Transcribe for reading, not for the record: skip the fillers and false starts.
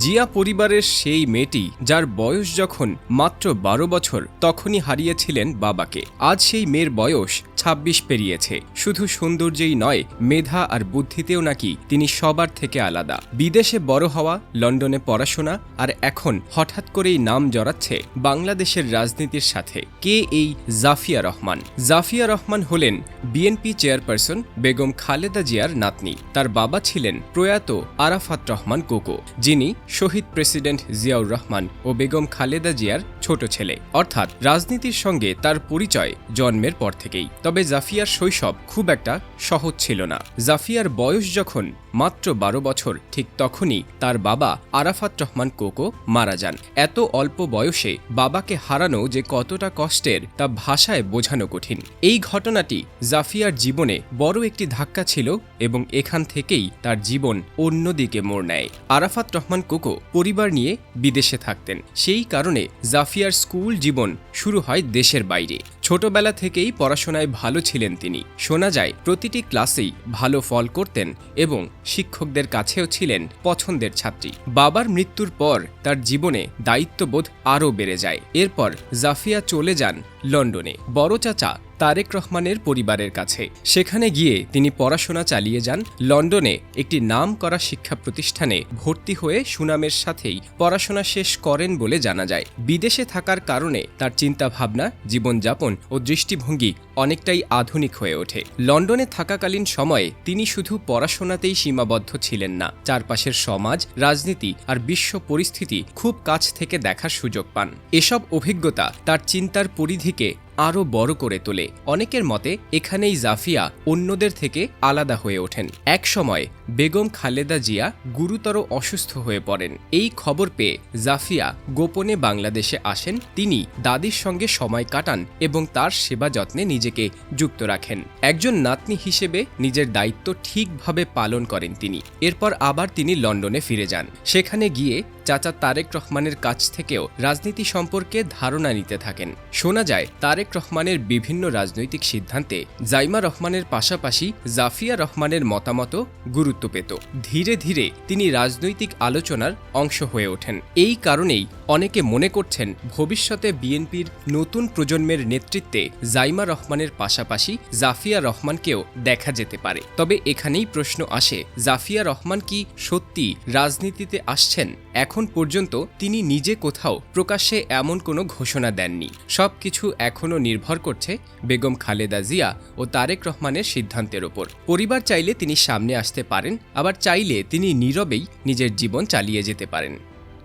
জিয়া পরিবারের সেই মেয়েটি যার বয়স যখন মাত্র ১২ বছর তখনই হারিয়েছিলেন বাবাকে। আজ সেই মেয়ের বয়স ২৬ পেরিয়েছে। শুধু সৌন্দর্যেই নয়, মেধা আর বুদ্ধিতেও নাকি তিনি সবার থেকে আলাদা। বিদেশে বড় হওয়া, লন্ডনে পড়াশোনা, আর এখন হঠাৎ করেই নাম জড়াচ্ছে বাংলাদেশের রাজনীতির সাথে। কে এই জাফিয়া রহমান? জাফিয়া রহমান হলেন বিএনপি চেয়ারপারসন বেগম খালেদা জিয়ার নাতনি। তার বাবা ছিলেন প্রয়াত আরাফাত রহমান কোকো, যিনি শহীদ প্রেসিডেন্ট জিয়াউর রহমান ও বেগম খালেদা জিয়ার ছোট ছেলে। অর্থাৎ রাজনীতির সঙ্গে তার পরিচয় জন্মের পর থেকেই। তবে জাফিয়ার শৈশব খুব একটা সহজ ছিল না। জাফিয়ার বয়স যখন মাত্র ১২ বছর, ঠিক তখনই তার বাবা আরাফাত রহমান কোকো মারা যান। এত অল্প বয়সে বাবাকে হারানো যে কতটা কষ্টের তা ভাষায় বোঝানো কঠিন। এই ঘটনাটি জাফিয়ার জীবনে বড় একটি ধাক্কা ছিল এবং এখান থেকেই তার জীবন অন্যদিকে মোড় নেয়। আরাফাত রহমান কোকো পরিবার নিয়ে বিদেশে থাকতেন। সেই কারণে জাফিয়ার স্কুল জীবন শুরু হয় দেশের বাইরে। ছোটবেলা থেকেই পড়াশোনায় ভালো ছিলেন তিনি। শোনা যায় প্রতিটি ক্লাসেই ভালো ফল করতেন এবং শিক্ষকদের কাছেও ছিলেন পছন্দের ছাত্রী। বাবার মৃত্যুর পর তার জীবনে দায়িত্ববোধ আরও বেড়ে যায়। এরপর জাফিয়া চলে যান লন্ডনে বড় চাচা তারেক রহমানের পরিবারের কাছে। সেখানে গিয়ে তিনি পড়াশোনা চালিয়ে যান। লন্ডনে একটি নামকরা শিক্ষা প্রতিষ্ঠানে ভর্তি হয়ে সুনামের সাথেই পড়াশোনা শেষ করেন বলে জানা যায়। বিদেশে থাকার কারণে তার চিন্তাভাবনা, জীবনযাপন ও দৃষ্টিভঙ্গি অনেকটাই আধুনিক হয়ে ওঠে। লন্ডনে থাকাকালীন সময়ে তিনি শুধু পড়াশোনাতেই সীমাবদ্ধ ছিলেন না, চারপাশের সমাজ, রাজনীতি আর বিশ্ব পরিস্থিতি খুব কাছ থেকে দেখার সুযোগ পান। এসব অভিজ্ঞতা তার চিন্তার পরিধিকে আরও বড় করে তোলে। অনেকের মতে এখানেই জাফিয়া অন্যদের থেকে আলাদা হয়ে ওঠেন। এক সময় বেগম খালেদা জিয়া গুরুতর অসুস্থ হয়ে পড়েন। এই খবর পেয়ে জাফিয়া গোপনে বাংলাদেশে আসেন। তিনি দাদির সঙ্গে সময় কাটান এবং তার সেবা যত্নে নিজেকে যুক্ত রাখেন। একজন নাতনি হিসেবে নিজের দায়িত্ব ঠিকভাবে পালন করেন তিনি। এরপর আবার তিনি লন্ডনে ফিরে যান। সেখানে গিয়ে চাচা তারেক রহমানের কাছ থেকেও রাজনীতি সম্পর্কে ধারণা নিতে থাকেন। শোনা যায় তারেক রহমানের বিভিন্ন রাজনৈতিক সিদ্ধান্তে জাইমা রহমানের পাশাপাশি জাফিয়া রহমানের মতামতও গুরুত্ব পেত। ধীরে ধীরে তিনি রাজনৈতিক আলোচনার অংশ হয়ে ওঠেন। এই কারণেই অনেকে মনে করছেন ভবিষ্যতে বিএনপির নতুন প্রজন্মের নেতৃত্বে জাইমা রহমানের পাশাপাশি জাফিয়া রহমানকেও দেখা যেতে পারে। তবে এখানেই প্রশ্ন আসে, জাফিয়া রহমান কি সত্যি রাজনীতিতে আসছেন? এখন পর্যন্ত তিনি নিজে কোথাও প্রকাশ্যে এমন কোনো ঘোষণা দেননি। সবকিছু এখনও নির্ভর করছে বেগম খালেদা জিয়া ও তারেক রহমানের সিদ্ধান্তের ওপর। পরিবার চাইলে তিনি সামনে আসতে পারেন, আবার চাইলে তিনি নীরবেই নিজের জীবন চালিয়ে যেতে পারেন।